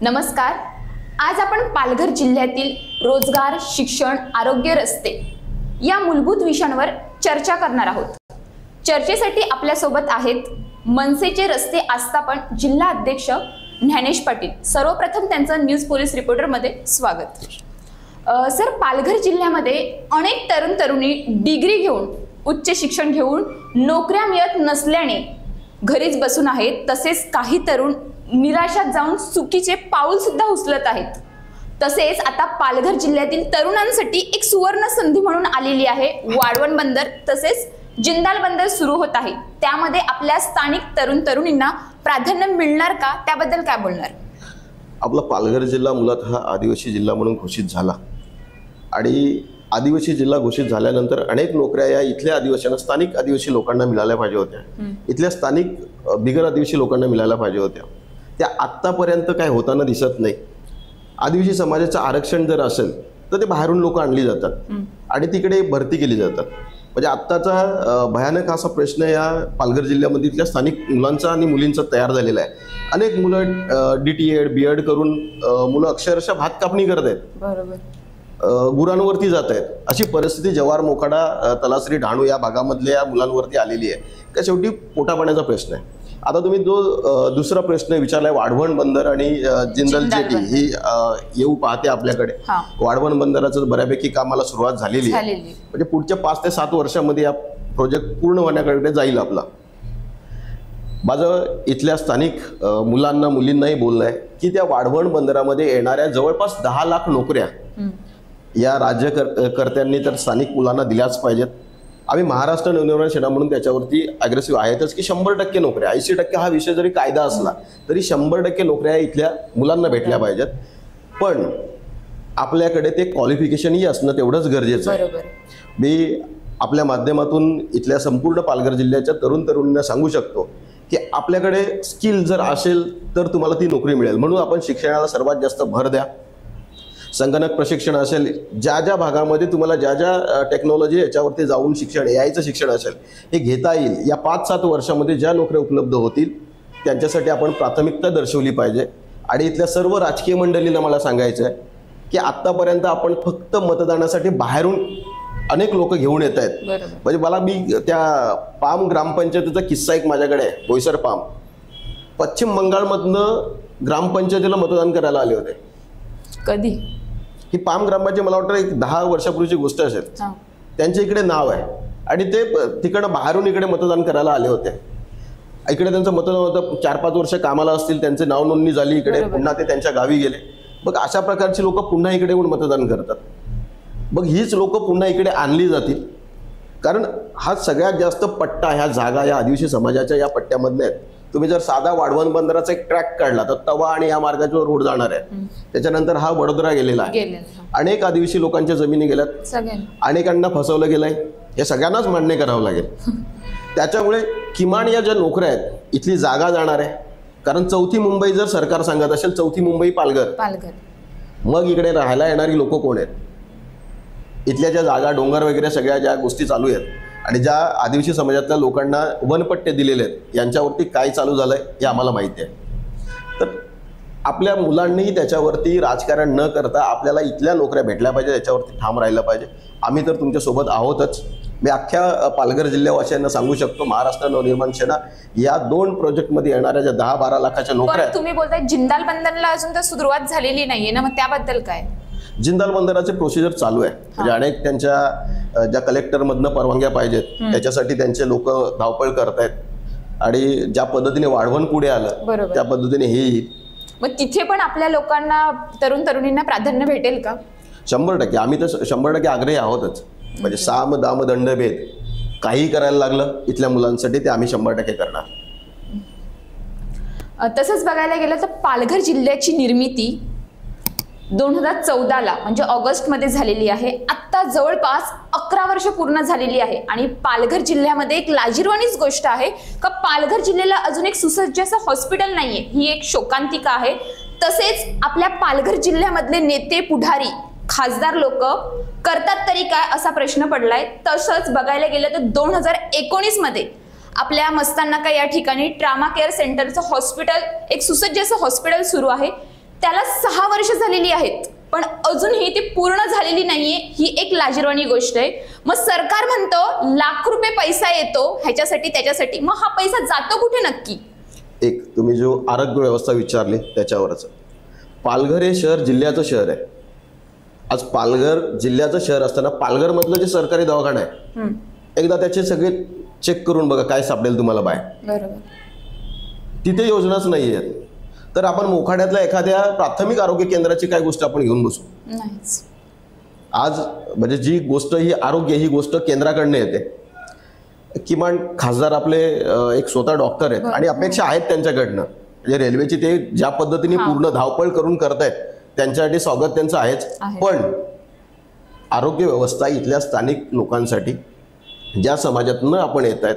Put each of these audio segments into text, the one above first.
नमस्कार. आज आपण पालघर जिल्ह्यातील रोजगार, शिक्षण, आरोग्य, रस्ते या मूलभूत विषयांवर चर्चा करणार आहोत. चर्चेसाठी आपल्यासोबत आहेत मनसेचे रस्ते आस्थापन जिल्हा अध्यक्ष ज्ञानेश पाटील. सर्वप्रथम त्यांचं न्यूज पोलीस रिपोर्टर मध्ये स्वागत. सर, पालघर जिल्ह्यामध्ये अनेक तरुण तरुणी डिग्री घेऊन, उच्च शिक्षण घेऊन नोकऱ्या मिळत नसल्याने घरीच बसून आहेत. तसेच काही तरुण निराशात जाऊन चुकीचे पाऊल सुद्धा उचलत आहेत. तसेच आता पालघर जिल्ह्यातील तरुणांसाठी एक सुवर्ण संधी म्हणून आलेली आहे वाढवण बंदर. तसेच जिंदाल बंदर सुरू होत आहे. त्यामध्ये आपल्या स्थानिक तरुण तरुणींना प्राधान्य मिळणार का, त्याबद्दल काय बोलणार? आपला पालघर जिल्हा मुळात हा आदिवासी जिल्हा म्हणून घोषित झाला आणि आदिवासी जिल्हा घोषित झाल्यानंतर अनेक नोकऱ्या या इथल्या आदिवासींना, स्थानिक आदिवासी लोकांना मिळाल्या पाहिजे होत्या. इथल्या स्थानिक बिगर आदिवासी लोकांना मिळायला पाहिजे होत्या. त्या आत्तापर्यंत काय होताना दिसत नाही. आदिवासी समाजाचं आरक्षण जर असेल तर ते बाहेरून लोक आणली जातात आणि तिकडे भरती केली जातात. म्हणजे आत्ताचा भयानक असा प्रश्न या पालघर जिल्ह्यामधील स्थानिक मुलांचा आणि मुलींचा तयार झालेला आहे. अनेक मुलं DTED BEd करून मुलं अक्षरशः भात कापणी करत आहेत. बरोबर. गुरांवरती जात आहेत. अशी परिस्थिती जव्हार, मोखाडा, तलासरी, डहाणू या भागामधल्या मुलांवरती आलेली आहे. का शेवटी पोटापाण्याचा प्रश्न आहे. आता तुम्ही जो दुसरा प्रश्न विचारलाय, वाढवण बंदर आणि जिंदाल जेटी ही येऊ पाहते आपल्याकडे. वाढवण बंदराचं बऱ्यापैकी कामाला सुरुवात झालेली आहे. म्हणजे पुढच्या 5 ते 7 वर्षामध्ये हा प्रोजेक्ट पूर्ण होण्याकडे जाईल आपला. माझं इथल्या स्थानिक मुलांना, मुलींनाही बोलणं आहे की त्या वाढवण बंदरामध्ये येणाऱ्या जवळपास 10 लाख नोकऱ्या या राज्यकर्त्यांनी तर स्थानिक मुलांना दिल्याच पाहिजेत. आम्ही महाराष्ट्र नवनिर्माण सेना म्हणून त्याच्यावरती अग्रेसिव्ह आहेतच की 100% नोकऱ्या, 80% हा विषय जरी कायदा असला तरी 100% नोकऱ्या इथल्या मुलांना भेटल्या पाहिजेत. पण आपल्याकडे ते क्वालिफिकेशनही असणं तेवढंच गरजेचं आहे. मी आपल्या माध्यमातून इथल्या संपूर्ण पालघर जिल्ह्याच्या तरुण तरुणींना सांगू शकतो की आपल्याकडे स्किल जर असेल तर तुम्हाला ती नोकरी मिळेल. म्हणून आपण शिक्षणाला सर्वात जास्त भर द्या. संगणक प्रशिक्षण असेल, ज्या ज्या भागामध्ये तुम्हाला ज्या ज्या टेक्नॉलॉजी याच्यावरती जाऊन शिक्षण, AIचं शिक्षण असेल, हे घेता येईल. या 5-7 वर्षामध्ये ज्या नोकऱ्या उपलब्ध होतील त्यांच्यासाठी आपण प्राथमिकता दर्शवली पाहिजे. आणि इथल्या सर्व राजकीय मंडळींना मला सांगायचं आहे की आत्तापर्यंत आपण फक्त मतदानासाठी बाहेरून अनेक लोक घेऊन येत आहेत. म्हणजे मी त्या पाम ग्रामपंचायतीचा किस्सा एक माझ्याकडे आहे. बोईसर पाम, पश्चिम बंगालमधनं ग्रामपंचायतीला मतदान करायला आले होते. कधी? ही पाम ग्रामपंचायत मला वाटतं एक 10 वर्षापूर्वीची गोष्ट असेल. त्यांच्या इकडे नाव आहे आणि ते तिकडं बाहेरून इकडे मतदान करायला आले होते. इकडे त्यांचं मतदान होतं. 4-5 वर्ष कामाला असतील, त्यांचे नाव नोंदणी झाली इकडे, पुन्हा ते त्यांच्या गावी गेले. मग अशा प्रकारची लोक पुन्हा इकडे येऊन मतदान करतात. मग हीच लोक पुन्हा इकडे आणली जातील. कारण हा सगळ्यात जास्त पट्टा, ह्या जागा या आदिवासी समाजाच्या या पट्ट्यामधल्या आहेत. तुम्ही जर साधा वाढवण बंदराचा एक ट्रॅक काढला तर तवा आणि या मार्गावर रोड जाणार आहे. त्याच्यानंतर हा वडोदरा गेलेला आहे. अनेक आदिवासी लोकांच्या जमिनी गेल्यात. अनेकांना फसवलं गेलंय. हे सगळ्यांनाच मान्य करावं लागेल. त्याच्यामुळे किमान या ज्या नोकऱ्या आहेत, इथली जागा जाणार आहे. कारण 4थी मुंबई जर सरकार सांगत असेल, 4थी मुंबई पालघर, मग इकडे राहायला येणारी लोक कोण आहेत? इथल्या ज्या जागा, डोंगर वगैरे सगळ्या ज्या गोष्टी चालू आहेत आणि ज्या आदिवासी समाजातल्या लोकांना वनपट्टे दिलेले आहेत, यांच्यावरती काय चालू झालंय हे आम्हाला माहिती आहे. तर आपल्या मुलांनीही त्याच्यावरती राजकारण न करता आपल्याला इथल्या नोकऱ्या भेटल्या पाहिजे, याच्यावरती ठाम राहिलं पाहिजे. आम्ही तर तुमच्यासोबत आहोतच. मी अख्ख्या पालघर जिल्ह्यावासियांना सांगू शकतो, महाराष्ट्र नवनिर्माण सेना या 2 प्रोजेक्टमध्ये येणाऱ्या ज्या 10-12 लाखाच्या नोकऱ्या. तुम्ही बोलताय जिंदाल बंदरला अजून तर सुरुवात झालेली नाहीये ना, मग त्याबद्दल काय? जिंदाल बंदराचे प्रोसिजर चालू आहे. म्हणजे अनेक त्यांच्या ज्या कलेक्टरमधनं परवानग्या पाहिजेत त्याच्यासाठी त्यांचे लोक धावपळ करतायत. आणि ज्या पद्धतीने वाढवण पुढे आलं त्या पद्धतीने हे येईल. मग तिथे पण आपल्या लोकांना, तरुण तरुणींना प्राधान्य भेटेल का? 100%. आम्ही तर 100% आग्रही आहोतच. म्हणजे साम दाम दंडभेद काही करायला लागलं इथल्या मुलांसाठी ते आम्ही 100% करणार. तसंच बघायला गेलं तर पालघर जिल्ह्याची निर्मिती 2014ला म्हणजे ऑगस्ट मध्ये झालेली आहे. आता जवळपास 11 वर्ष पूर्ण झालेली आहे. आणि पालघर जिल्ह्यामध्ये एक लाजिरवाणीच गोष्ट आहे का पालघर जिल्ह्याला अजून एक सुसज्ज असं हॉस्पिटल नाहीये. ही एक शोकांतिका आहे. तसेच आपल्या पालघर जिल्ह्यामधले नेते, पुढारी, खासदार लोक करतात तरी काय असा प्रश्न पडलाय. तसंच बघायला गेलं तर 2019 मध्ये आपल्या मस्तांना का या ठिकाणी ट्रामा केअर सेंटरचं हॉस्पिटल, एक सुसज्ज असं हॉस्पिटल सुरू आहे. त्याला 6 वर्ष झालेली आहेत, पण अजूनही ती पूर्ण झालेली नाहीये, ही एक लाजिरवाणी गोष्ट आहे। मग सरकार म्हणतं लाख रुपये पैसा येतो ह्याच्यासाठी त्याच्यासाठी, मग हा पैसा जातो कुठे नक्की? एक तुम्ही जो आरोग्य व्यवस्था विचारली त्याच्यावरच, पालघर हे शहर जिल्ह्याचं शहर आहे। आज पालघर जिल्ह्याचं शहर असताना पालघर मधलं जे सरकारी दवाखाना आहे एकदा त्याचे सगळे चेक करून बघा, काय सापडेल तुम्हाला बाहेर। बरोबर, तिथे योजनाच नाहीये, तर आपण मोखाड्यातल्या एखाद्या प्राथमिक आरोग्य केंद्राची काय गोष्ट आपण घेऊन बसू? नाहीच। म्हणजे म्हणजे जी गोष्ट ही आरोग्य ही गोष्ट केंद्राकडनं येते। किमान खासदार आपले एक स्वतः डॉक्टर आहेत आणि अपेक्षा आहेत त्यांच्याकडनं, म्हणजे रेल्वेची ते ज्या पद्धतीने पूर्ण धावपळ करून करतायत त्यांच्यासाठी स्वागत त्यांचं आहेच, पण आरोग्य व्यवस्था इथल्या स्थानिक लोकांसाठी ज्या समाजातनं आपण येत आहेत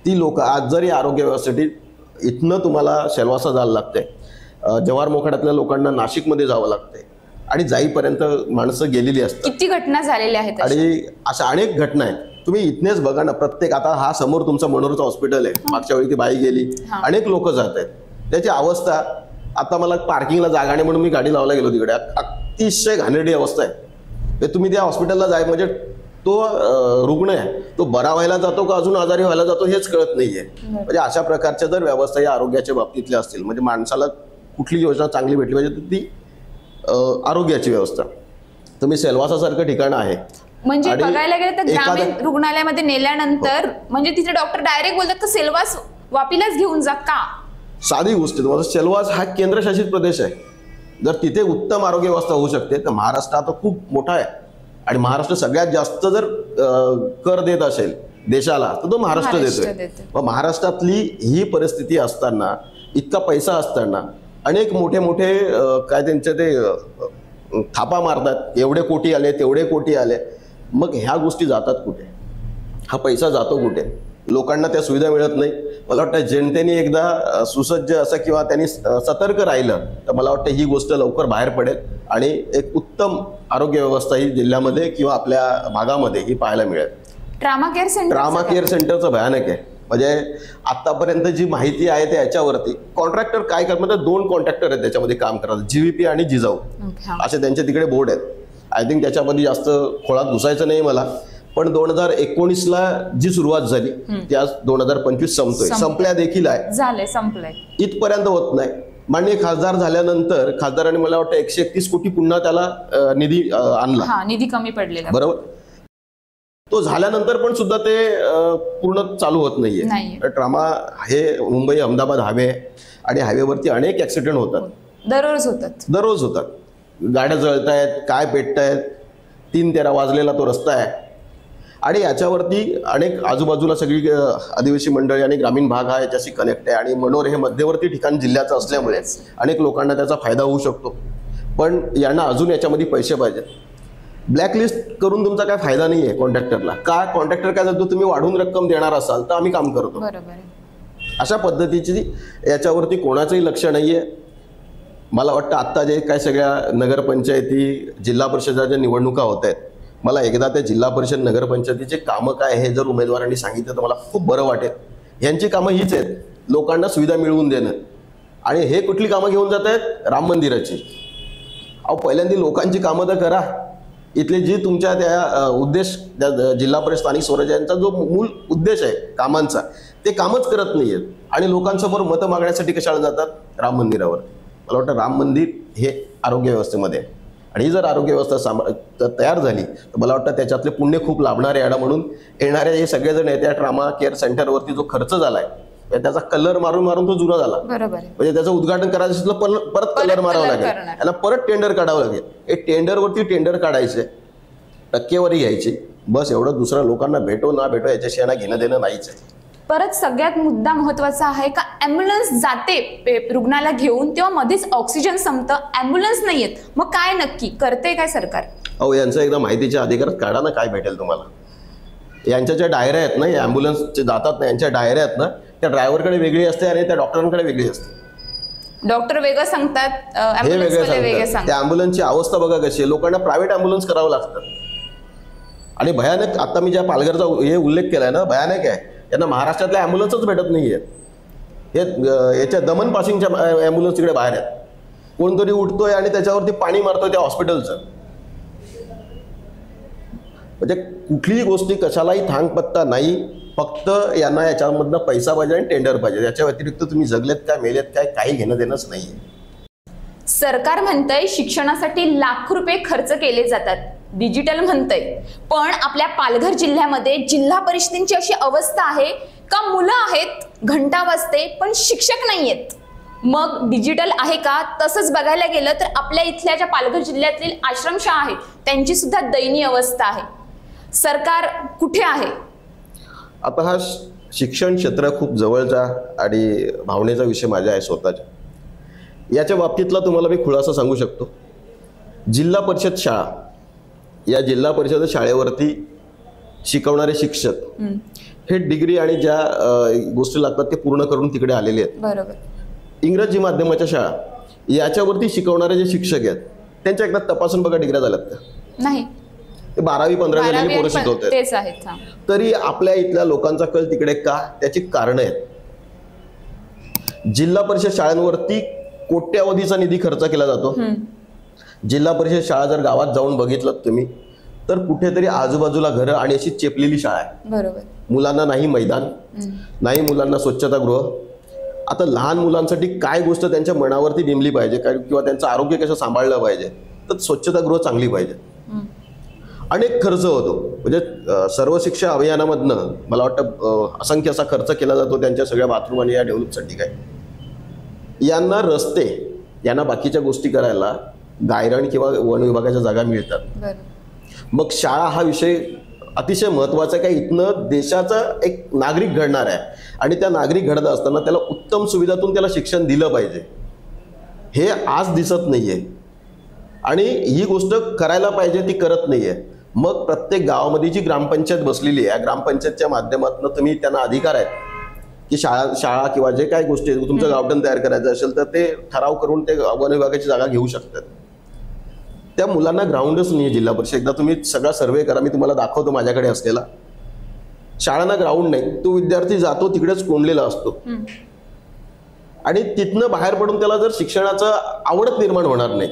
ती लोक आज जरी आरोग्य व्यवस्थेसाठी इथनं तुम्हाला शेलवासा जायला लागतंय, जव्हार मोखाड्यातल्या लोकांना नाशिकमध्ये जावं लागतंय आणि जाईपर्यंत माणसं गेलेली असतात। किती घटना झालेल्या आहेत आणि अशा अनेक घटना आहेत, तुम्ही इथनेच बघा ना। प्रत्येक आता हा समोर तुमचं मनोरचं हॉस्पिटल आहे, मागच्या वेळी ती बाई गेली, अनेक लोक जात आहेत, त्याची अवस्था आता मला पार्किंगला जागा नाही म्हणून मी गाडी लावायला गेलो तिकडे, अतिशय घाणेरडी अवस्था आहे। तुम्ही त्या हॉस्पिटलला जाय म्हणजे तो रुग्ण आहे तो बरा व्हायला जातो का अजून आजारी व्हायला जातो हेच कळत नाहीये। म्हणजे अशा प्रकारच्या जर व्यवस्था या आरोग्याच्या बाबतीतल्या असतील, म्हणजे माणसाला कुठली योजना चांगली भेटली पाहिजे तर ती आरोग्याची व्यवस्था। तुम्ही सेल्वासासारखं ठिकाण आहे, म्हणजे बघायला गेलं तर ग्रामीण रुग्णालयामध्ये नेल्यानंतर म्हणजे तिथे डॉक्टर डायरेक्ट बोलतात तर सेल्वास वापीलाच घेऊन जा का? साधी गोष्ट, तुम्हाला सेल्वास हा केंद्रशासित प्रदेश आहे, जर तिथे उत्तम आरोग्य व्यवस्था होऊ शकते तर महाराष्ट्र आता खूप मोठा आहे आणि महाराष्ट्र सगळ्यात जास्त जर कर देत असेल देशाला तर तो महाराष्ट्र देतोय। मग महाराष्ट्रातली ही परिस्थिती असताना, इतका पैसा असताना अनेक मोठे मोठे काय त्यांचे ते थापा मारतात, एवढे कोटी आले तेवढे कोटी आले, मग ह्या गोष्टी जातात कुठे? हा पैसा जातो कुठे? लोकांना त्या सुविधा मिळत नाही। मला वाटतं जनतेने एकदा सुसज्ज असं किंवा त्यांनी सतर्क राहिलं तर मला वाटतं ही गोष्ट लवकर बाहेर पडेल आणि एक उत्तम आरोग्य व्यवस्था ही जिल्ह्यामध्ये किंवा आपल्या भागामध्ये ही पाहायला मिळेल। ट्रामा केअर सेंटरचं भयानक आहे। म्हणजे आतापर्यंत जी माहिती आहे त्या याच्यावरती कॉन्ट्रॅक्टर काय करतात, म्हणजे 2 कॉन्ट्रॅक्टर आहेत त्याच्यामध्ये काम करतात, जीव्हीपी आणि जिजाऊ असे त्यांचे तिकडे बोर्ड आहेत। आय थिंक त्याच्यामध्ये जास्त खोळात घुसायचं नाही मला, पण 2019ला जी सुरुवात झाली ती आज 2025 संपतोय, संपल्या देखील आहे, झाले संपलंय, इथपर्यंत होत नाही। माननीय खासदार झाल्यानंतर खासदारांनी मला वाटतं 131 कोटी पुन्हा त्याला निधी आणला, निधी कमी पडलेला, बरोबर। तो झाल्यानंतर पण सुद्धा ते पूर्ण चालू होत नाहीये। ट्रामा हे मुंबई अहमदाबाद हायवे आणि हायवेवरती अनेक ऍक्सिडेंट होतात, दररोज होतात, गाड्या जळतायत, काय पेटतायत, 3:13 वाजलेला तो रस्ता आहे आणि याच्यावरती अनेक आजूबाजूला सगळी आदिवासी मंडळी आणि ग्रामीण भाग हा याच्याशी कनेक्ट आहे आणि मनोर हे मध्यवर्ती ठिकाण जिल्ह्याचं असल्यामुळे अनेक लोकांना त्याचा फायदा होऊ शकतो, पण यांना अजून याच्यामध्ये पैसे पाहिजेत। ब्लॅकलिस्ट करून तुमचा काय फायदा नाहीये कॉन्ट्रॅक्टरला, का कॉन्ट्रॅक्टर काय जातो तुम्ही वाढून रक्कम देणार असाल तर आम्ही काम करतो, अशा पद्धतीची याच्यावरती कोणाचंही लक्ष नाहीये। मला वाटतं आत्ता जे काय सगळ्या नगरपंचायती जिल्हा परिषदेच्या निवडणुका होत आहेत, मला एकदा त्या जिल्हा परिषद नगरपंचायतीचे कामं काय हे जर उमेदवारांनी सांगितलं तर मला खूप बरं वाटेल। यांची कामं हीच आहेत, लोकांना सुविधा मिळवून देणं, आणि हे कुठली कामं घेऊन जात आहेत? राम मंदिराची। अहो पहिल्यांदा लोकांची कामं तर करा, इथले जी तुमच्या त्या उद्देश जिल्हा परिषद स्थानिक स्वराज्यांचा जो मूळ उद्देश आहे कामांचा ते कामच करत नाहीयेत आणि लोकांसमोर मतं मागण्यासाठी कशाला जातात? राम मंदिरावर। मला वाटतं राम मंदिर हे आरोग्य व्यवस्थेमध्ये आहे आणि ही जर आरोग्य व्यवस्था तयार झाली तर मला वाटतं त्याच्यातले पुण्य खूप लाभणार आहे। म्हणून येणारे हे सगळेजण येत्या ट्रामा केअर सेंटरवरती जो खर्च झालाय त्याचा कलर मारून मारून तो जुना झाला, म्हणजे त्याचं उद्घाटन करायचं असलं परत कलर मारावं लागेल, याला परत टेंडर काढावं लागेल। हे टेंडरवरती टेंडर काढायचे, टक्केवारी घ्यायची, बस एवढं। दुसऱ्या लोकांना भेटो ना भेटो याच्याशी यांना घेणं देणं नाहीच आहे। परत सगळ्यात मुद्दा महत्वाचा आहे का ॲम्ब्युलन्स जाते रुग्णाला घेऊन तेव्हा मध्येच ऑक्सिजन संपतं, ॲम्ब्युलन्स नाही येत, मग काय नक्की करते काय सरकार? अहो यांचं एकदा माहितीच्या अधिकारात काढा ना, काय भेटेल तुम्हाला। यांच्या ज्या डायऱ्या आहेत ना, ॲम्ब्युलन्सचे जातात ना, यांच्या डायऱ्या आहेत ना, त्या ड्रायव्हरकडे वेगळी असते आणि त्या डॉक्टरांकडे वेगळी असते। डॉक्टर वेगळं सांगतात, हे वेगळे सांगतात। त्या ॲम्ब्युलन्सची अवस्था बघा कशी आहे, लोकांना प्रायव्हेट ॲम्ब्युलन्स करावं लागतं आणि भयानक। आता मी ज्या पालघरचा हे उल्लेख केलाय ना, भयानक आहे। यांना महाराष्ट्रातल्या ॲम्ब्युलन्सच भेटत नाहीये, हे याच्या दमन पासिंगच्या ॲम्ब्युलन्स तिकडे बाहेर आहेत। कोणतरी उठतोय आणि त्याच्यावरती पाणी मारतोय त्या हॉस्पिटलचं. म्हणजे कुठलीही गोष्टी कशालाही थांगपत्ता नाही, फक्त यांना याच्यामधनं पैसा पाहिजे आणि टेंडर पाहिजे. याच्या व्यतिरिक्त तुम्ही जगलेत काय मेलेत काय काही घेणं देणंच नाहीये. सरकार म्हणतंय शिक्षणासाठी लाख रुपये खर्च केले जातात, डिजिटल म्हणतंय, पण आपल्या पालघर जिल्ह्यामध्ये जिल्हा परिषदेची अशी अवस्था आहे का मुलं आहेत, घंटा वाजते पण शिक्षक नाहीयेत. मग डिजिटल आहे का? तसंच बघायला गेलं तर आपल्या इथल्या ज्या पालघर जिल्ह्यातील आश्रमशाळा आहेत त्यांची सुद्धा दयनीय अवस्था आहे. सरकार कुठे आहे? आता हा शिक्षण क्षेत्र खूप जवळचा आणि भावनेचा विषय माझ्या आहे स्वतःच्या. याच्या बाबतीतला तुम्हाला मी खुलासा सांगू शकतो. जिल्हा परिषद शाळा, या जिल्हा परिषद शाळेवरती शिकवणारे शिक्षक हे डिग्री आणि ज्या गोष्टी लागतात ते पूर्ण करून तिकडे आलेले आहेत. बरोबर. इंग्रजी माध्यमाच्या शाळा याच्यावरती शिकवणारे जे शिक्षक आहेत त्यांच्या एकदा तपासून बघा डिग्र्या झाल्यात का? नाही. 12वी 15वी झालेली पोरं शिकवतात. तेच आहेत. तरी आपल्या इथल्या लोकांचा कल तिकडे का? त्याची कारणं आहेत. जिल्हा परिषद शाळांवरती कोट्यावधीचा निधी खर्च केला जातो. जिल्हा परिषद शाळा जर गावात जाऊन बघितलं तुम्ही तर कुठेतरी आजूबाजूला घरं आणि अशी चेपलेली शाळा आहे. बरोबर. मुलांना नाही मैदान, नाही मुलांना स्वच्छतागृह. आता लहान मुलांसाठी काय गोष्ट त्यांच्या मनावरती नेमली पाहिजे किंवा त्यांचं आरोग्य कसं सांभाळलं पाहिजे, तर स्वच्छतागृह चांगली पाहिजे. अनेक खर्च होतो. म्हणजे सर्व शिक्षा अभियानामधनं मला वाटतं असंख्य असा खर्च केला जातो त्यांच्या सगळ्या बाथरूम आणि या डेव्हलपसाठी. काय यांना रस्ते, यांना बाकीच्या गोष्टी करायला गायरान किंवा वन विभागाच्या जागा मिळतात. मग शाळा हा विषय अतिशय महत्त्वाचा आहे. काय इथनं देशाचा एक नागरिक घडणार आहे आणि त्या नागरिक घडत असताना त्याला उत्तम सुविधातून त्याला शिक्षण दिलं पाहिजे. हे आज दिसत नाहीये आणि ही गोष्ट करायला पाहिजे ती करत नाहीये. मग प्रत्येक गावामध्ये जी ग्रामपंचायत बसलेली आहे, या ग्रामपंचायतच्या माध्यमातून तुम्ही त्यांना अधिकार आहेत की शाळा किंवा जे काही गोष्टी तुमचं गावठण तयार करायचं असेल तर ते ठराव करून ते वन विभागाची जागा घेऊ शकतात. त्या मुलांना ग्राउंडच नाही जिल्हा परिषद. एकदा तुम्ही सगळा सर्वे करा, मी तुम्हाला दाखवतो माझ्याकडे असलेला. शाळांना ग्राउंड नाही, तो विद्यार्थी जातो तिकडेच कोंडलेला असतो आणि तिथनं बाहेर पडून त्याला जर शिक्षणाचं आवडत निर्माण होणार नाही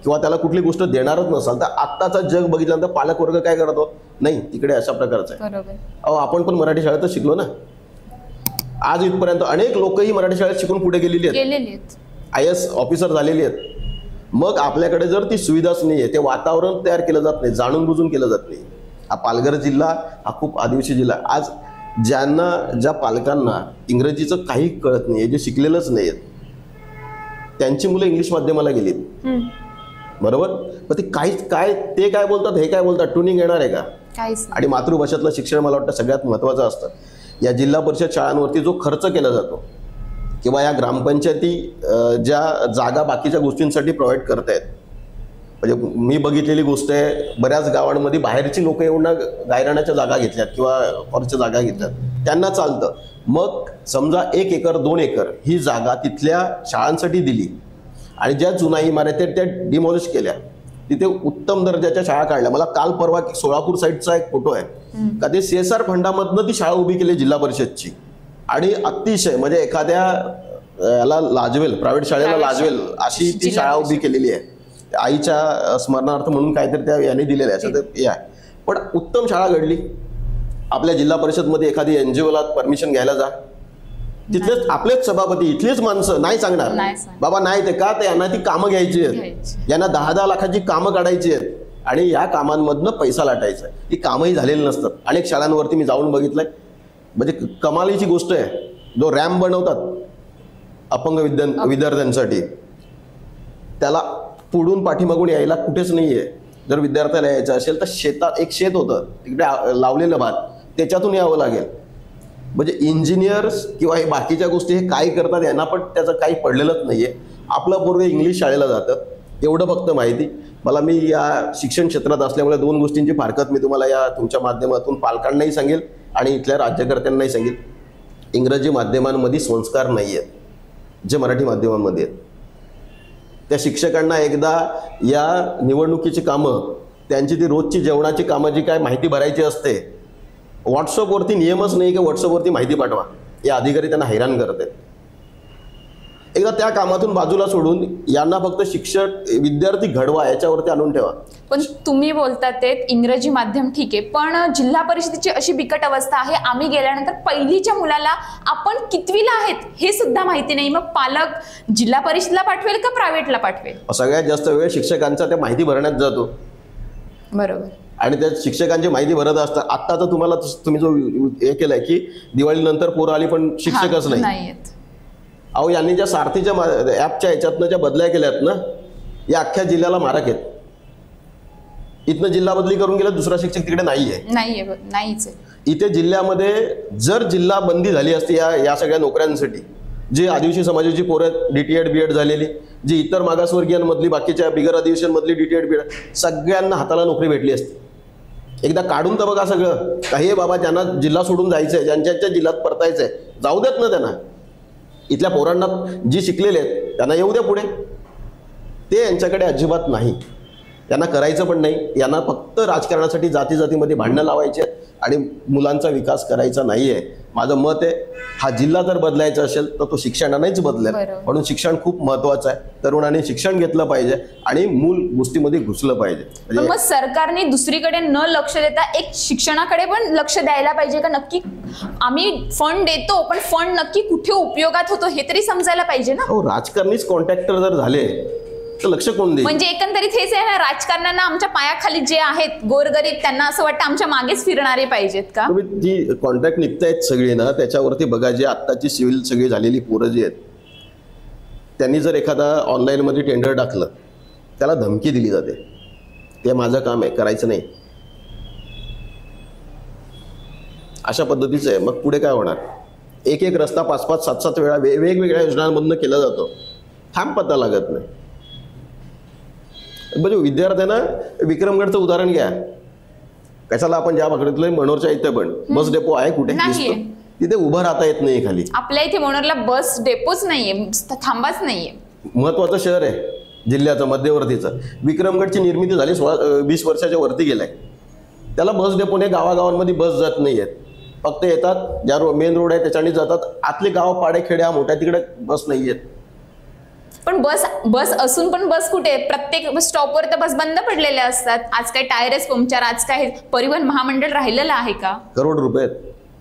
किंवा त्याला कुठली गोष्ट देणारच नसाल तर आत्ताचा जग बघितल्यानंतर पालक वर्ग काय करतो, नाही तिकडे अशा प्रकारचं आहे. अहो आपण पण मराठी शाळेतच शिकलो ना. आज इथपर्यंत अनेक लोकही मराठी शाळेत शिकून पुढे गेलेली आहेत, IAS ऑफिसर झालेली आहेत. मग आपल्याकडे जर ती सुविधाच नाहीये, ते वातावरण तयार केलं जात नाही, जाणून बुजून केलं जात नाही. हा पालघर जिल्हा हा खूप आदिवासी जिल्हा. आज ज्या पालकांना इंग्रजीचं काही कळत नाहीये, जे शिकलेलंच नाहीयेत, त्यांची मुलं इंग्लिश माध्यमाला गेलीत. बरोबर. मग ते ते काय बोलतात हे काय बोलतात ट्युनिंग येणार आहे का? आणि मातृभाषेतलं शिक्षण मला वाटतं सगळ्यात महत्त्वाचं असतं. या जिल्हा परिषद शाळांवरती जो खर्च केला जातो किंवा या ग्रामपंचायती ज्या जागा बाकीच्या गोष्टींसाठी प्रोव्हाइड करतायत, म्हणजे मी बघितलेली गोष्ट आहे, बऱ्याच गावांमध्ये बाहेरची लोक येऊन गायरानाच्या जागा घेतल्यात किंवा फॉरच्या जागा घेतल्यात, त्यांना चालतं. मग समजा 1 एकर 2 एकर ही जागा तिथल्या शाळांसाठी दिली आणि ज्या जुन्या इमारती त्या डिमॉलिश केल्या, तिथे उत्तम दर्जाच्या शाळा काढल्या. मला काल परवा सोलापूर साईडचा एक फोटो आहे का ते CSR फंडामधनं ती शाळा उभी केली जिल्हा परिषदची आणि अतिशय म्हणजे एखाद्या याला लाजवेल, प्रायव्हेट शाळेला लाजवेल अशी ती शाळा उभी केलेली आहे. आईच्या स्मरणार्थ म्हणून काहीतरी त्या याने दिलेलं आहे, असं ते आहे. पण उत्तम शाळा घडली. आपल्या जिल्हा परिषदमध्ये एखादी NGOला परमिशन घ्यायला जा, तिथलेच आपलेच सभापती इथलीच माणसं नाही सांगणार बाबा नाही ते का, तर यांना ती कामं घ्यायची आहेत, यांना 10-10 लाखाची कामं काढायची आहेत आणि या कामांमधनं पैसा लाटायचा आहे. ही कामही झालेली नसतात. अनेक शाळांवरती मी जाऊन बघितलंय. म्हणजे कमालीची गोष्ट आहे. जो रॅम्प बनवतात अपंग विद्यार्थ्यांसाठी, त्याला पुढून पाठीमागून यायला कुठेच नाहीये. जर विद्यार्थ्याला यायचं असेल तर शेतात एक शेत होतं तिकडे लावलेलं भात, त्याच्यातून यावं लागेल. म्हणजे इंजिनियर्स किंवा हे बाकीच्या गोष्टी हे काय करतात यांना पण त्याचं काही पडलेलंच नाहीये. आपलं पूर्व इंग्लिश शाळेला जातं एवढं फक्त माहिती. मला मी या शिक्षण क्षेत्रात असल्यामुळे 2 गोष्टींची फारकत मी तुम्हाला या तुमच्या माध्यमातून पालकांनाही सांगेल आणि इथल्या राज्यकर्त्यांनाही सांगेल. इंग्रजी माध्यमांमध्ये संस्कार नाही आहेत जे मराठी माध्यमांमध्ये आहेत. त्या शिक्षकांना एकदा या निवडणुकीची कामं, त्यांची ती रोजची जेवणाची कामं जी काय माहिती भरायची असते, व्हॉट्सअपवरती नियमच नाही की व्हॉट्सअपवरती माहिती पाठवा, या अधिकारी त्यांना हैराण करत आहेत. एकदा त्या कामातून बाजूला सोडून यांना फक्त शिक्षक विद्यार्थी घडवा याच्यावरती आणून ठेवा. पण तुम्ही बोलतात ते इंग्रजी माध्यम ठीक आहे, पण जिल्हा परिषदेची अशी बिकट अवस्था आहे, आम्ही गेल्यानंतर पहिलीच्या मुलाला आपण कितवीला आहेत हे सुद्धा माहिती नाही. मग पालक जिल्हा परिषदेला पाठवेल का प्रायव्हेटला पाठवेल? सगळ्यात जास्त वेळ शिक्षकांचा त्या माहिती भरण्यात जातो. बरोबर. आणि त्या शिक्षकांची माहिती भरत असतात. आता तर तुम्हाला तुम्ही जो हे केलाय की दिवाळीनंतर पोरं आली पण शिक्षकच नाही. अहो यांनी ज्या सारथीच्या ऍपच्या ह्याच्यातनं ज्या बदल्या केल्यात ना, या अख्ख्या जिल्ह्याला मारक आहेत. इथनं जिल्हा बदली करून गेला, दुसरा शिक्षक तिकडे नाहीच. इथे जिल्ह्यामध्ये जर जिल्हा बंदी झाली असती या सगळ्या नोकऱ्यांसाठी, जी आदिवासी समाजाची पोरं डीटीएड बीएड झालेली, जी इतर मागासवर्गीयांमधली बाकीच्या बिगर आदिवासींमधली मधली डीटीएड बीएड, सगळ्यांना हाताला नोकरी भेटली असती. एकदा काढून तर बघा सगळं. काही बाबा ज्यांना जिल्हा सोडून जायचंय, ज्यांच्या जिल्ह्यात परतायचंय, जाऊ देत ना त्यांना. इथल्या पोरांना जी शिकलेले आहेत त्यांना येऊ द्या पुढे. ते यांच्याकडे अजिबात नाही, त्यांना करायचं पण नाही. यांना फक्त राजकारणासाठी जाती जातीमध्ये भांडणं लावायचे आणि मुलांचा विकास करायचा नाहीये. माझं मत आहे, हा जिल्हा जर बदलायचा असेल तर तो शिक्षणानेच बदलेल. म्हणून शिक्षण खूप महत्वाचं आहे. तरुणांनी शिक्षण घेतलं पाहिजे आणि मूल गोष्टीमध्ये घुसलं पाहिजे. मग सरकारने दुसरीकडे न लक्ष देता एक शिक्षणाकडे पण लक्ष द्यायला पाहिजे का? नक्की आम्ही फंड देतो, पण फंड नक्की कुठे उपयोगात होतो हे तरी समजायला पाहिजे ना. हो, राजकारणीच कॉन्ट्रॅक्टर जर झाले तर लक्ष कोण देईल? म्हणजे एकंदरीत हेच आहे ना, राजकारण्यांना आमच्या पायाखाली जे आहेत गोरगरीब त्यांना असं वाटतं आमच्या मागेच फिरणारे पाहिजेत का? तुम्ही जी कॉन्ट्रॅक्ट निघतायत सगळी ना, त्याच्यावरती बघा, जे आत्ताची सिव्हिल सगळी झालेली पोरं जी आहेत त्यांनी जर एखादा ऑनलाईन मध्ये टेंडर टाकलं, त्याला धमकी दिली जाते, ते माझं काम आहे, करायचं नाही. अशा पद्धतीचं आहे. मग पुढे काय होणार? एक एक रस्ता 5-5, 7-7 वेळा वेगवेगळ्या योजनांमधून केला जातो, थांब पत्ता लागत नाही. म्हणजे विद्यार्थ्यांना विक्रमगडचं उदाहरण घ्या. कशाला आपण ज्या भागातलं मनोरच्या इथे पण बस डेपो आहे कुठे? तिथे उभं राहता येत नाही खाली. आपल्या इथे मनोरला बस डेपोच नाहीये, थांबाच नाहीये. महत्वाचं शहर आहे जिल्ह्याचं, मध्यवर्तीचं. विक्रमगडची निर्मिती झाली 20 वर्षाच्या वरती गेलाय. त्याला बस डेपोने गावागावांमध्ये बस जात नाहीयेत. फक्त येतात, ज्या मेन रोड आहे त्याच्याने जातात. आतले गाव पाडे खेड्या मोठ्या तिकडे बस नाहीयेत. पण बस असून पण बस कुठे? प्रत्येक स्टॉपवर तर बस बंद पडलेल्या असतात. आज काय टायरच पंक्चर, आज काय परिवहन महामंडळ राहिलेलं आहे का? करोड रुपये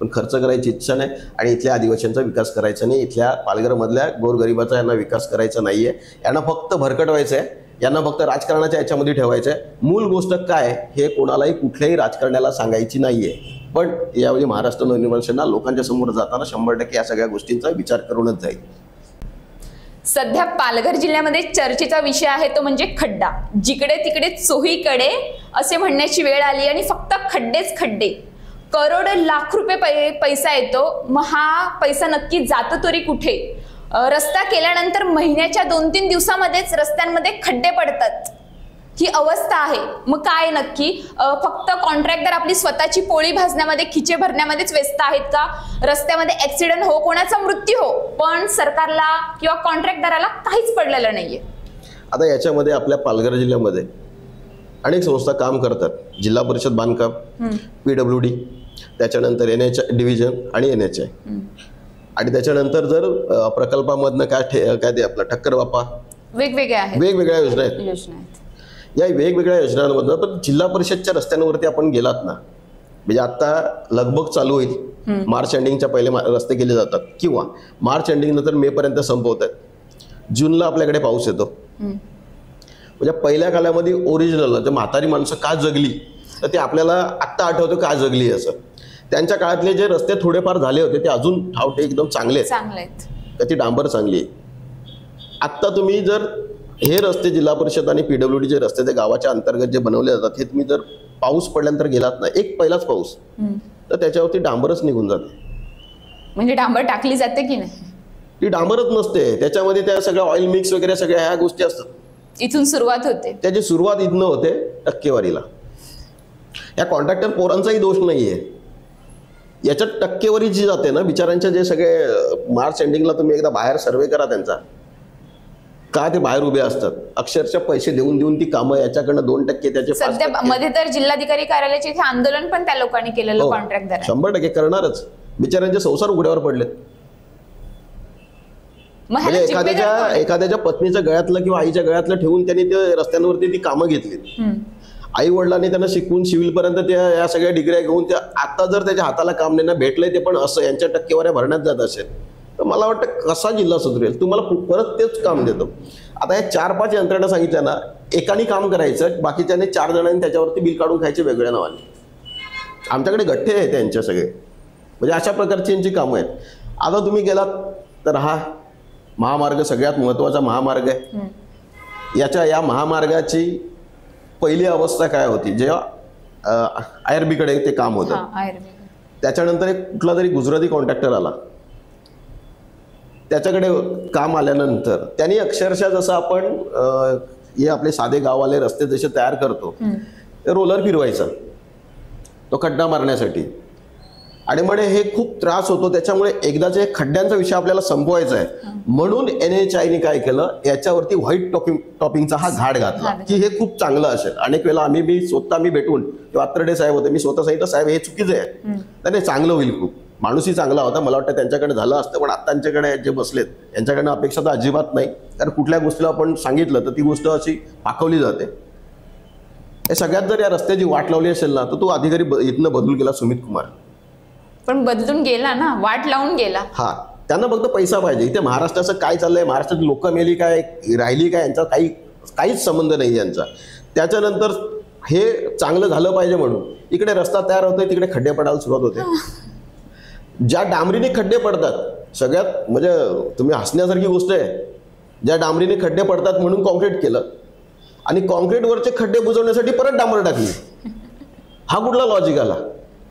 पण खर्च करायची इच्छा नाही. आणि इथल्या आदिवासींचा विकास करायचा नाही, इथल्या पालघर मधल्या गोरगरिबाचा यांना विकास करायचा नाहीये. यांना फक्त भरकटवायचंय, यांना फक्त राजकारणाच्या याच्यामध्ये ठेवायचंय. मूल गोष्ट काय हे कोणालाही कुठल्याही राजकारण्याला सांगायची नाहीये. पण यावेळी महाराष्ट्र नवनिर्माण सेना लोकांच्या समोर जाताना 100% या सगळ्या गोष्टींचा विचार करूनच जाईल. सध्या पालघर जिल्ह्यामध्ये चर्चेचा विषय आहे तो म्हणजे खड्डा. जिकडे तिकडे चोहीकडे असे म्हणण्याची वेळ आली आणि फक्त खड्डेच खड्डे. करोड लाख रुपये पैसा येतो, मग हा पैसा नक्की जातो तरी कुठे? रस्ता केल्यानंतर महिन्याच्या 2-3 दिवसामध्येच रस्त्यांमध्ये खड्डे पडतात. ही अवस्था आहे. मग काय नक्की फक्त कॉन्ट्रॅक्टर आपली स्वतःची पोळी भाजण्यामध्ये, खिचे भरण्यामध्येच व्यस्त आहेत का? रस्त्यामध्ये ऍक्सिडेंट हो, कोणाचा मृत्यू हो, पण सरकारला किंवा कॉन्ट्रॅक्टराला काहीच पडलेलं नाहीये. आता याच्यामध्ये आपल्या पालघर जिल्ह्यामध्ये अनेक संस्था काम करतात. जिल्हा परिषद बांधकाम, PWD, त्याच्यानंतर NH डिव्हिजन आणि NHI, आणि त्याच्यानंतर जर प्रकल्पामधनं काय ते आपला ठक्कर बापा, वेगवेगळ्या योजना आहेत. या वेगवेगळ्या योजनांमधनं पण जिल्हा परिषदच्या रस्त्यांवरती आपण गेलात ना, म्हणजे आता लगबग चालू होईल. मार्च एंडिंगच्या पहिले रस्ते केले जातात, किंवा मार्च एंडिंग नंतर मे पर्यंत संपवतात. जूनला आपल्याकडे पाऊस येतो. म्हणजे पहिल्या काळामध्ये ओरिजिनल ते म्हातारी माणसं का जगली तर ते आपल्याला आत्ता आठवतं का जगली असं. त्यांच्या काळातले जे रस्ते थोडेफार झाले होते ते अजून ठावठे एकदम चांगले आहेत. त्याची डांबर चांगली आहे. आत्ता तुम्ही जर हे रस्ते जिल्हा परिषद आणि PWD चे रस्ते ते गावाच्या अंतर्गत जे बनवले जातात, हे तुम्ही जर पाऊस पडल्यानंतर गेलात ना, एक पहिलाच पाऊस, तर त्याच्यावरती डांबरच निघून जाते. म्हणजे डांबर टाकली जाते की नाही? ती डांबरच नसते, त्याच्यामध्ये त्या सगळ्या ऑइल मिक्स वगैरे सगळ्या ह्या गोष्टी असतात. इथून सुरुवात होते. त्याची सुरुवात इथनं होते टक्केवारीला. या कॉन्ट्रॅक्टर पोरांचाही दोष नाहीये. याच्यात टक्केवारी जी जाते ना बिचारांच्या, जे सगळे मार्च एंडिंगला तुम्ही एकदा बाहेर सर्वे करा त्यांचा, का ते बाहेर उभे असतात. अक्षरशः पैसे देऊन ती कामं, याच्याकडनं 2% त्याचे. सध्या मध्ये तर जिल्हाधिकारी कार्यालयाचे इथे आंदोलन पण त्या लोकांनी केलेलं. कॉन्ट्रॅक्टर 100% करणारच. बिचारांचे संसार उघड्यावर पडलेत. मग ह्याला म्हणजे जिम्मेदार कोण? एखाद्याच्या पत्नीच्या गळ्यातलं किंवा आईच्या गळ्यातलं ठेवून त्यांनी ते रस्त्यांवरती ती कामं घेतली. आई वडिलांनी त्यांना शिकवून सिव्हिल पर्यंत त्या या सगळ्या डिग्र्या घेऊन त्या आता जर त्याच्या हाताला काम नाही भेटलंय ते पण असं यांच्या टक्केवाऱ्या भरण्यात जात असेल तर मला वाटतं कसा जिल्हा सुधरेल. तुम्हाला परत तेच काम देतो. आता या 4-5 यंत्रणा सांगितल्या ना, एकाने काम करायचं, बाकीच्याने 4 जणांनी त्याच्यावरती बिल काढून खायचे वेगळ्या नावाने. आमच्याकडे गठ्ठे आहेत त्यांचे सगळे, म्हणजे अशा प्रकारची यांची कामं आहेत. आता तुम्ही गेलात तर हा महामार्ग सगळ्यात महत्त्वाचा महामार्ग आहे. या महामार्गाची पहिली अवस्था काय होती, जेव्हा IRB-कडे ते काम होतं, त्याच्यानंतर एक कुठला तरी गुजराती कॉन्ट्रॅक्टर आला, त्याच्याकडे काम आल्यानंतर त्यांनी अक्षरशः जसं आपण हे आपले साधे गाववाले रस्ते जसे तयार करतो ते रोलर फिरवायचा तो खड्डा मारण्यासाठी. आणि म्हणे हे खूप त्रास होतो, त्याच्यामुळे एकदाचे खड्ड्यांचा विषय आपल्याला संपवायचा आहे म्हणून NHAIने काय केलं, याच्यावरती व्हाईट टॉपिंगचा हा घाट घातला की हे खूप चांगलं असेल. अनेक वेळेला मी स्वतः भेटून वात्रडे साहेब होते, मी स्वतः सांगितलं साहेब हे चुकीचं आहे, त्याने चांगलं होईल. खूप माणूसही चांगला होता, मला वाटतं त्यांच्याकडे झालं असतं. पण आता त्यांच्याकडे जे बसलेत यांच्याकडनं अपेक्षा तर अजिबात नाही, कारण कुठल्या गोष्टीला आपण सांगितलं तर ती गोष्ट अशी पाकवली जाते. हे सगळ्यात जर या रस्त्याची वाट लावली असेल ना तर तो अधिकारी इथनं बदलून गेला सुमित कुमार. पण बदलून गेला ना, वाट लावून गेला. हा, त्यांना फक्त पैसा पाहिजे. इथे महाराष्ट्राचं काय चाललंय, महाराष्ट्रात लोक मेली काय राहिली काय, यांचा काहीच संबंध नाही यांचा. त्याच्यानंतर हे चांगलं झालं पाहिजे म्हणून इकडे रस्ता तयार होतोय, तिकडे खड्डे पडायला सुरुवात होते. ज्या डांबरीने खड्डे पडतात, सगळ्यात म्हणजे तुम्ही हसण्यासारखी गोष्ट आहे, ज्या डांबरीने खड्डे पडतात म्हणून कॉन्क्रीट केलं आणि कॉन्क्रीटवरचे खड्डे बुजवण्यासाठी परत डांबर टाकली. हा कुठला लॉजिक आला?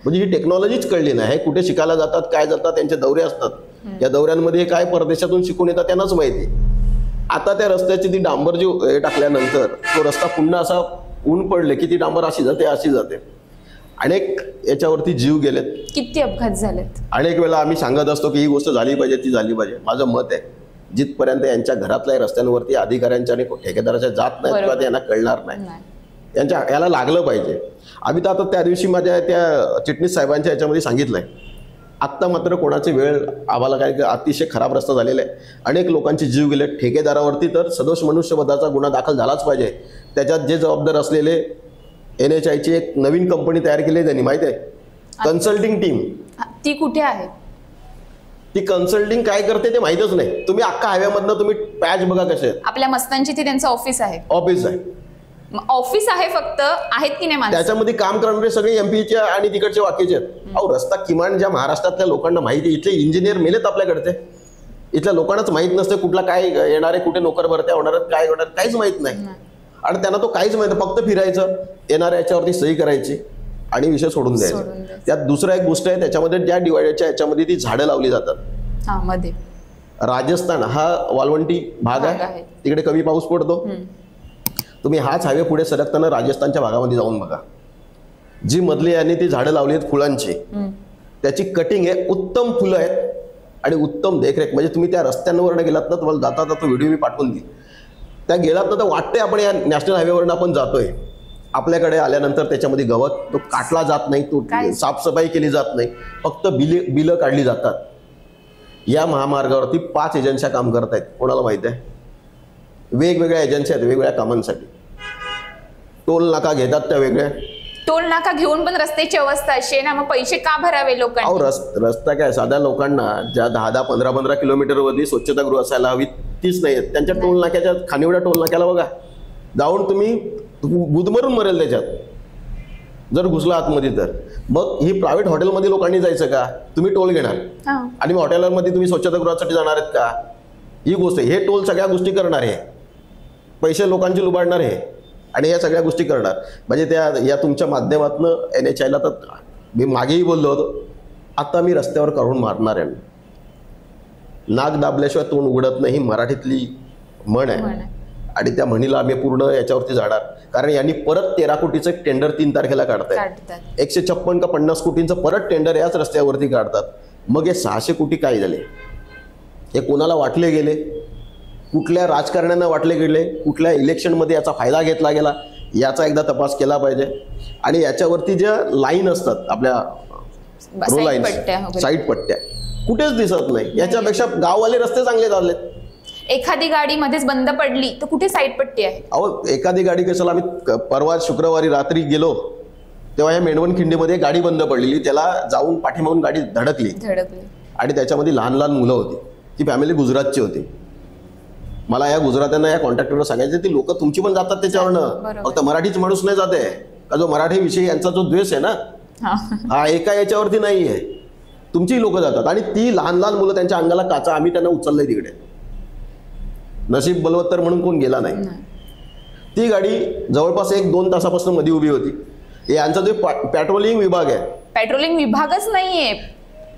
म्हणजे ही टेक्नॉलॉजीच कळली नाही. हे कुठे शिकायला जातात, काय जातात, त्यांचे दौरे असतात, या दौऱ्यांमध्ये काय परदेशातून शिकून येतात त्यांनाच माहिती. आता त्या रस्त्याची ती डांबर जी टाकल्यानंतर तो रस्ता पुन्हा असा ऊन पडले की ती डांबर अशी जाते. अनेक याच्यावरती जीव गेलेत, किती अपघात झालेत. अनेक वेळा आम्ही सांगत असतो की ही गोष्ट झाली पाहिजे, ती झाली पाहिजे. माझं मत आहे जिथपर्यंत यांच्या घरातल्या रस्त्यांवरती अधिकाऱ्यांच्या आणि ठेकेदाराच्या जात नाही किंवा त्यांना कळणार नाही, यांच्या याला लागलं पाहिजे. आम्ही तर आता त्या दिवशी माझ्या त्या चिटणीस साहेबांच्या याच्यामध्ये सांगितलंय. आत्ता मात्र कोणाची वेळ आम्हाला काय अतिशय खराब रस्ता झालेला आहे, अनेक लोकांचे जीव गेले. ठेकेदारावरती तर सदोष मनुष्यवधाचा गुन्हा दाखल झालाच पाहिजे. त्याच्यात जे जबाबदार असलेले NHAIची एक नवीन कंपनी तयार केली त्यांनी, माहिती आहे, कन्सल्टिंग टीम. ती कुठे आहे? ती कन्सल्टिंग काय करते ते माहितच नाही. तुम्ही अख्खा हायवेमधनं तुम्ही पॅच बघा कसे आहेत. आपल्या मस्तांची ती त्यांचं ऑफिस आहे. ऑफिस आहे फक्त, आहेत की नाही? त्याच्यामध्ये काम करणारे सगळे MPचे आणि तिकडचे वाक्याचे आहेत. अहो रस्ता किमान ज्या महाराष्ट्रातल्या लोकांना माहिती, इथले इंजिनियर मेलेत आपल्याकडचे, इथल्या लोकांनाच माहित नसते कुठला काय येणार आहे, कुठे नोकर भरत्या होणार, काय होणार, काहीच माहित नाही. आणि त्यांना तो काहीच माहित, फक्त फिरायचं, येणाऱ्या याच्यावरती सही करायची आणि विषय सोडून द्यायचा. त्यात दुसरा एक गोष्ट आहे, त्याच्यामध्ये ज्या डिवायडरच्या याच्यामध्ये ती झाडं लावली जातात. मध्ये राजस्थान हा वाळवंटी भाग आहे, तिकडे कमी पाऊस पडतो. तुम्ही हाच हायवे पुढे सरकताना राजस्थानच्या भागामध्ये जाऊन बघा, जी मधली यांनी ती झाडं लावली आहेत फुलांची, त्याची कटिंग आहे, उत्तम फुलं आहेत आणि उत्तम देखरेख. म्हणजे तुम्ही त्या रस्त्यांवरनं गेलात ना, तुम्हाला जाता तो व्हिडिओ मी पाठवून देईल, त्या गेलात ना तर वाटतंय आपण या नॅशनल हायवेवरनं आपण जातोय. आपल्याकडे आल्यानंतर त्याच्यामध्ये गवत तो काटला जात नाही, तो साफसफाई केली जात नाही, फक्त बिलं काढली जातात. या महामार्गावरती 5 एजन्स्या काम करत आहेत. कोणाला माहित आहे? वेगवेगळ्या एजन्सी आहेत वेगवेगळ्या कामांसाठी. टोल नाका घेतात त्या वेगळ्या. टोल नाका घेऊन पण रस्त्याची अवस्था अशी आहे ना, मग पैसे का भरावे लोकांनी? अहो रस्ता काय, साध्या लोकांना ज्या 10-10, 15-15 किलोमीटरवरती स्वच्छतागृह असायला हवी तीच नाही आहेत. त्यांच्या टोल नाक्याच्या खानिवड्या टोल नाक्याला बघा, जाऊन तुम्ही गुदमरून मरेल त्याच्यात जर घुसला आतमध्ये तर. मग ही प्रायव्हेट हॉटेलमध्ये लोकांनी जायचं का? तुम्ही टोल घेणार आणि मग हॉटेलमध्ये तुम्ही स्वच्छतागृहासाठी जाणार आहेत का? ही गोष्ट, हे टोल सगळ्या गोष्टी करणार आहे, पैसे लोकांची लुबाडणार आहे आणि या सगळ्या गोष्टी करणार. म्हणजे त्या या तुमच्या माध्यमातून NHAIला तर मी मागेही बोललो होतो, आता मी रस्त्यावर काढून मारणार आहे. नाक दाबल्याशिवाय तोंड उघडत नाही, मराठीतली म्हण आहे आणि त्या म्हणीला आम्ही पूर्ण याच्यावरती जाणार. कारण यांनी परत 13 कोटीचं टेंडर 3 तारखेला काढतायत. 156 का 50 कोटींचं परत टेंडर याच रस्त्यावरती काढतात. मग हे 600 कोटी काय झाले? हे कोणाला वाटले गेले? कुठल्या राजकारण्यांना वाटले गेले? कुठल्या इलेक्शनमध्ये याचा फायदा घेतला गेला? याचा एकदा तपास केला पाहिजे. आणि याच्यावरती ज्या लाईन असतात आपल्या रो लाईन, साईड पट्ट्या कुठेच दिसत नाही. याच्यापेक्षा गाववाले रस्ते चांगले झालेत. एखादी गाडी मध्येच बंद पडली तर कुठे साईड पट्टी आहे? अहो एखादी गाडी कशाला, आम्ही परवा शुक्रवारी रात्री गेलो तेव्हा या मेंढवण खिंडीमध्ये गाडी बंद पडलेली, त्याला जाऊन पाठीमागून गाडी धडकली आणि त्याच्यामध्ये लहान लहान मुलं होती. ती फॅमिली गुजरातची होती. मला या गुजरात्यांना, या कॉन्ट्रॅक्टरला सांगायचं, ती लोक तुमची पण जातात त्याच्यावरनं, फक्त मराठीच माणूस नाही जाते का, जो मराठी विषयी यांचा जो द्वेष आहे ना हा एका याच्यावरती नाहीये, तुमची लोक जातात. आणि ती लहान लहान मुलं, त्यांच्या अंगाला काचा, आम्ही त्यांना उचललंय तिकडे. नशीब बलवत्तर म्हणून कोण गेला नाही. ती गाडी जवळपास 1-2 तासापासून मध्ये उभी होती. यांचा जो पेट्रोलिंग विभाग आहे, पेट्रोलिंग विभागच नाहीये,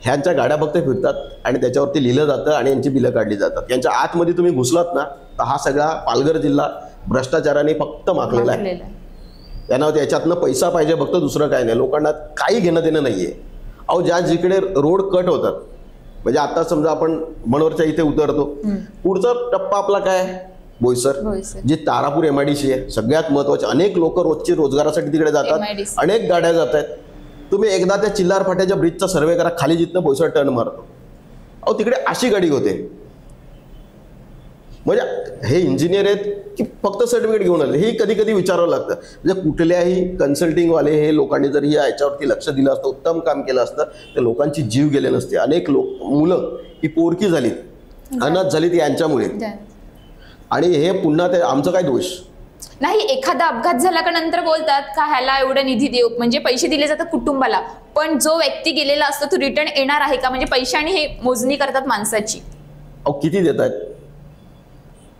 ह्यांच्या गाड्या फक्त फिरतात आणि त्याच्यावरती लिहिलं जातं आणि यांची बिलं काढली जातात. यांच्या आतमध्ये तुम्ही घुसलात ना तर हा सगळा पालघर जिल्हा भ्रष्टाचाराने फक्त माखलेला आहे. यांना याच्यातनं पैसा पाहिजे फक्त, दुसरं काय नाही. लोकांना काही घेणं देणं नाहीये. अहो ज्या जिकडे रोड कट होतात, म्हणजे आता समजा आपण मनोरच्या इथे उतरतो, पुढचा टप्पा आपला काय, बोईसर, जी तारापूर MIDC आहे, सगळ्यात महत्वाचे. अनेक लोक रोजची रोजगारासाठी तिकडे जातात, अनेक गाड्या जात आहेत. तुम्ही एकदा त्या चिल्लार फाट्याच्या ब्रिजचा सर्वे करा, खाली जिथनं बोईसर टर्न मारतो, अहो तिकडे अशी गाडी होते. म्हणजे हे इंजिनियर आहेत की फक्त सर्टिफिकेट घेऊन आले, हे कधी कधी विचारावं लागतं. म्हणजे कुठल्याही कन्सल्टिंगवाले हे लोकांनी जर याच्यावरती लक्ष दिलं असतं, उत्तम काम केलं असतं, तर लोकांची जीव गेले नसते. अनेक मुलं ही पोरकी झालीत, अनाथ झालीत यांच्यामुळे. आणि हे पुन्हा ते आमचं काय दोष नाही. एखादा अपघात झाला का नंतर बोलतात का ह्याला एवढा निधी देऊ, म्हणजे पैसे दिले जातात कुटुंबाला, पण जो व्यक्ती गेलेला असतो तो रिटर्न येणार आहे का? म्हणजे पैशाने हे मोजणी करतात माणसाची. अहो किती देत आहेत?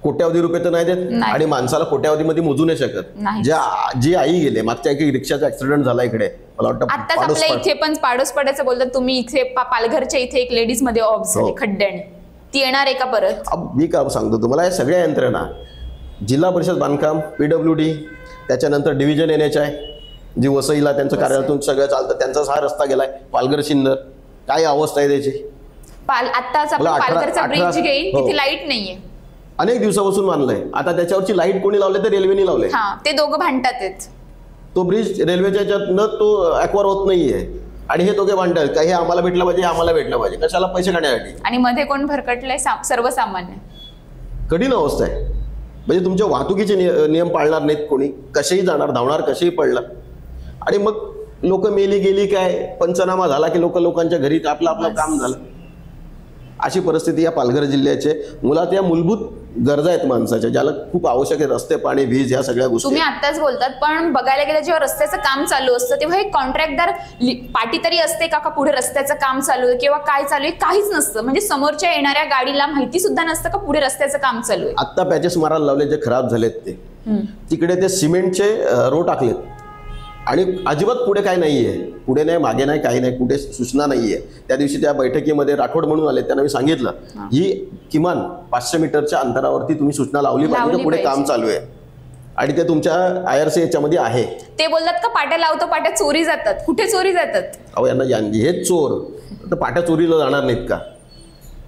कोट्यावधी रुपये तर नाही देत, आणि माणसाला कोट्यावधीमध्ये मोजू नाही शकत. जी आई गेले, मागच्या एक रिक्षाचा ऍक्सिडेंट झाला इकडे, मला वाटतं आताच आपल्या इथे पण पाडोसपाड्याचं बोलतात तुम्ही. इथे पालघरच्या इथे एक लेडीज मध्ये ऑफ झाली खड्ड्याने, ती येणार आहे का परत? मी का सांगतो तुम्हाला, या सगळ्या यंत्रणा, जिल्हा परिषद बांधकाम, PWD, त्याच्यानंतर डिव्हिजन NHI, जी वसईला त्यांचं कार्यालयातून सगळं चालतं, त्यांचाच हा रस्ता गेलाय पालघर शिंदर. काय अवस्था आहे त्याची? आत्ताच आपण पालघरचा ब्रिज घेईल, तिथे लाईट नाहीये, अनेक दिवसापासून मानलंय. आता त्याच्यावरची लाईट कोणी लावले तर रेल्वेने लावले. ते दोघं भांडतात. तो ब्रिज रेल्वेच्या याच्यातनं तो ॲक्वार होत नाहीये, आणि हे दोघे भांडतात का हे आम्हाला भेटलं पाहिजे, आम्हाला भेटलं पाहिजे, कशाला? पैसे काढण्यासाठी. आणि मध्ये कोण भरकटलंय? सर्वसामान्य. कठीण अवस्था आहे. म्हणजे तुमच्या वाहतुकीचे नियम पाळणार नाहीत कोणी, कसेही जाणार, धावणार, कसेही पडलं, आणि मग लोक मेली गेली, काय पंचनामा झाला की लोकांच्या घरी आपलं आपलं काम झालं. अशी परिस्थिती या पालघर जिल्ह्याचे. मुळात या मूलभूत गरजा आहेत माणसाच्या, ज्याला खूप आवश्यक आहे, रस्ते, पाणी, वीज, या सगळ्या गोष्टी. तुम्ही आत्ताच बोलतात, पण बघायला गेलं जेव्हा रस्त्याचं काम चालू असतं तेव्हा एक कॉन्ट्रॅक्टदार पाठी तरी असते का पुढे रस्त्याचं काम चालू आहे किंवा काय चालू आहे? काहीच नसतं. म्हणजे समोरच्या येणाऱ्या गाडीला माहिती सुद्धा नसतं का पुढे रस्त्याचं काम चालू आहे. आता पॅचेस मारायला लावले जे खराब झालेत ते, तिकडे ते सिमेंटचे रो टाकलेत, आणि अजिबात पुढे काय नाहीये, पुढे नाही, मागे नाही, काही नाही, कुठे सूचना नाहीये. त्या दिवशी त्या बैठकीमध्ये राठोड म्हणून आले, त्यांना मी सांगितलं ही किमान 500 मीटरच्या अंतरावरती तुम्ही सूचना लावली पाहिजे, पुढे काम चालू आहे, आणि ते तुमच्या IRC याच्यामध्ये आहे. ते बोलतात का पाट्या लावतो, पाट्या चोरी जातात. कुठे चोरी जातात? अहो यांना हेच चोर तर पाट्या चोरीला जाणार नाहीत का?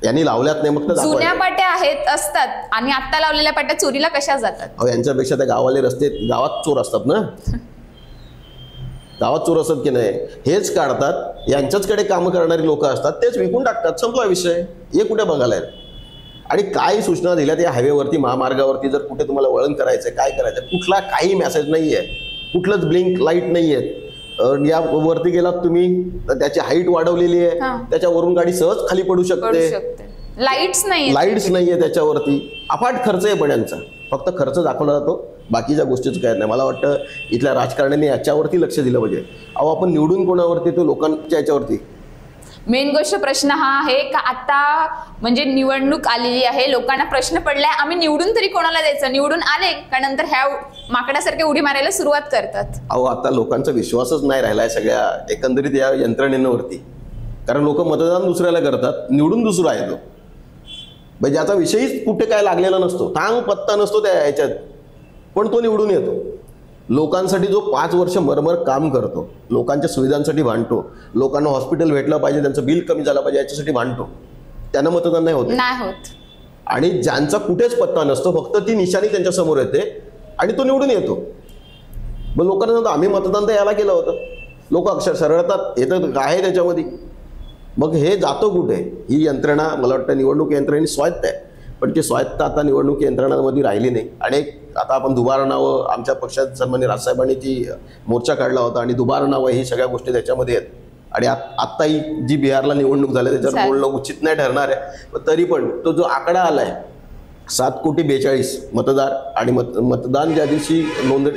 यांनी लावल्यात नाही, मग जुन्या पाट्या आहेत असतात, आणि आता लावलेल्या पाट्या चोरीला कशा जातात? अहो यांच्यापेक्षा त्या गावाले रस्ते, गावात चोर असतात ना, गावात चोर असत की नाही, हेच काढतात. यांच्याचकडे कामं करणारी लोक असतात, तेच विकून टाकतात, संपला विषय. हे कुठे बघायला? आणि काय सूचना दिल्यात या हायवेवरती, महामार्गावरती, जर कुठे तुम्हाला वळण करायचंय, काय करायचं, कुठला काही मेसेज नाहीये, कुठलंच ब्लिंक लाईट नाहीये. या वरती गेलात तुम्ही तर त्याची हाईट वाढवलेली आहे, त्याच्यावरून गाडी सहज खाली पडू शकते. लाईट्स नाहीये त्याच्यावरती. अफाट खर्च आहे, पण यांचा फक्त खर्च दाखवला जातो, बाकीच्या गोष्टीच काय नाही. मला वाटतं इथल्या राजकारण्यांनी याच्यावरती लक्ष दिलं पाहिजे. अहो आपण निवडून कोणावरती, तो लोकांच्या याच्यावरती. मेन गोष्ट प्रश्न हा आहे का आता म्हणजे निवडणूक आलेली आहे, लोकांना प्रश्न पडलाय, आम्ही निवडून तरी कोणाला द्यायचं? निवडून आले का नंतर ह्या माकडासारख्या उडी मारायला सुरुवात करतात. अहो आता लोकांचा विश्वासच नाही राहिलाय सगळ्या एकंदरीत या यंत्रणेवरती, कारण लोक मतदान दुसऱ्याला करतात, निवडून दुसरा आहे तो, म्हणजे ज्याचा विषयीच कुठे काय लागलेला नसतो, थांग पत्ता नसतो त्या ह्याच्यात, पण तो निवडून येतो. लोकांसाठी जो 5 वर्ष मरमर काम करतो, लोकांच्या सुविधांसाठी भांडतो, लोकांना हॉस्पिटल भेटलं पाहिजे, त्यांचं बिल कमी झालं पाहिजे याच्यासाठी भांडतो, त्यांना मतदान नाही होत. आणि ज्यांचा कुठेच पत्ता नसतो, फक्त ती निशाणी त्यांच्या समोर येते आणि तो निवडून येतो. मग लोकांना सांगतो आम्ही मतदान तर याला केलं होतं, लोक अक्षर सरळतात, येतं आहे त्याच्यामध्ये. मग हे जातो कुठे? ही यंत्रणा मला वाटतं निवडणूक यंत्रणेने स्वायत्त आहे. पण ती स्वायत्ता आता निवडणूक यंत्रणांमध्ये राहिली नाही. आणि आता आपण दुबार नावं, आमच्या पक्षात सन्माननीय राजसाहेबांनी ती मोर्चा काढला होता आणि दुबार नावं ही सगळ्या गोष्टी त्याच्यामध्ये आहेत. आणि आत्ताही जी बिहारला निवडणूक झाली त्याच्यावर बोलणं उचित नाही ठरणार आहे, पण तरी पण तो जो आकडा आलाय 7,42,00,000 मतदार आणि मतदान ज्या दिवशी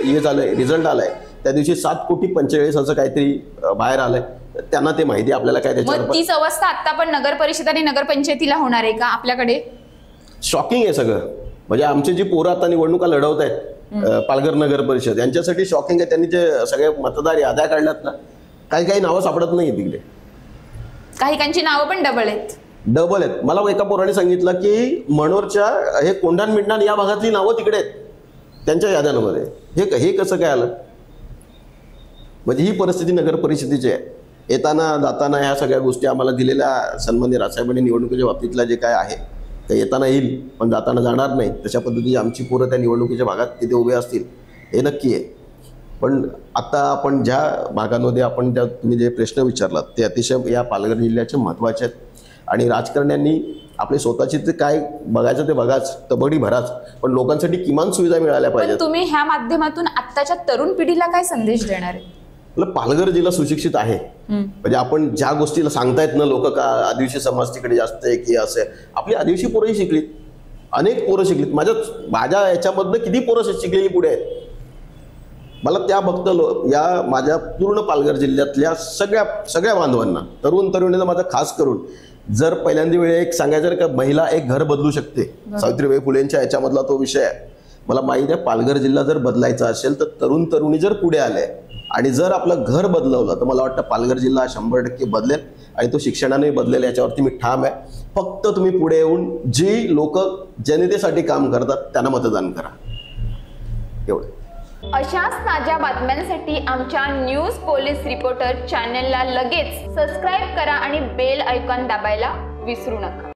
हे झालंय, रिझल्ट आलाय त्या दिवशी 7,45,00,000 असं काहीतरी बाहेर आलंय. त्यांना ते माहिती आपल्याला काय त्याच्यावर. तीच अवस्था आता पण नगर परिषद आणि नगरपंचायतीला होणार आहे का आपल्याकडे? शॉकिंग आहे सगळं. म्हणजे आमचे जी पोरं आता निवडणुका लढवत आहेत पालघर नगर परिषद, यांच्यासाठी शॉकिंग आहे. त्यांनी जे सगळे मतदार याद्या काढल्यात ना, काही नावं सापडत नाही तिकडे. काहींची नावं पण डबल आहेत. मला एका पोराने सांगितलं की मनोरच्या हे कोंढाण मिंडाण या भागातली नावं तिकडे आहेत त्यांच्या याद्यांमध्ये. हे कसं काय आलं? म्हणजे ही परिस्थिती नगर परिषदेची आहे. येताना जाताना ह्या सगळ्या गोष्टी आम्हाला दिलेल्या सन्माननीय राजसाहेबांनी निवडणुकीच्या बाबतीतला जे काय आहे ते येताना येईल पण जाताना जाणार नाही, तशा पद्धतीची आमची पोरं त्या निवडणुकीच्या भागात तिथे उभे असतील हे नक्की आहे. पण आता आपण ज्या भागांमध्ये आपण तुम्ही जे प्रश्न विचारलात ते अतिशय या पालघर जिल्ह्याचे महत्त्वाचे आहेत. आणि राजकारण्यांनी आपले स्वतःची ते काय बघायचं ते बघाच, तबडी भराच, पण लोकांसाठी किमान सुविधा मिळाल्या पाहिजेत. तुम्ही ह्या माध्यमातून आत्ताच्या तरुण पिढीला काय संदेश देणार आहे? पालघर जिल्हा सुशिक्षित आहे. म्हणजे आपण ज्या गोष्टीला सांगतायत ना लोक का आदिवासी समाज तिकडे जास्त आहे की असं, आपली आदिवासी पोरंही शिकलीत, अनेक पोरं शिकलीत. माझ्या याच्यामधनं किती पोरं शिकलेली पुढे आहेत. मला त्या बघतं या माझ्या पूर्ण पालघर जिल्ह्यातल्या सगळ्या बांधवांना, तरुण तरुणींना माझं खास करून, जर पहिल्यांदा वेळी एक सांगायचं का महिला एक घर बदलू शकते, सावित्रीबाई फुलेंच्या याच्यामधला तो विषय आहे. मला माहिती आहे पालघर जिल्हा जर बदलायचा असेल तर तरुण तरुणी जर पुढे आले आणि जर आपलं घर बदलवलं तर मला वाटतं पालघर जिल्हा 100% बदलेल आणि तो शिक्षणाने बदलेल, याच्यावरती मी ठाम आहे. फक्त तुम्ही पुढे येऊन जी लोक जनतेसाठी काम करतात त्यांना मतदान करा, एवढं. अशाच ताज्या बातम्यांसाठी आमच्या न्यूज पोलीस रिपोर्टर चॅनलला लगेच सबस्क्राईब करा आणि बेल आयकॉन दाबायला विसरू नका.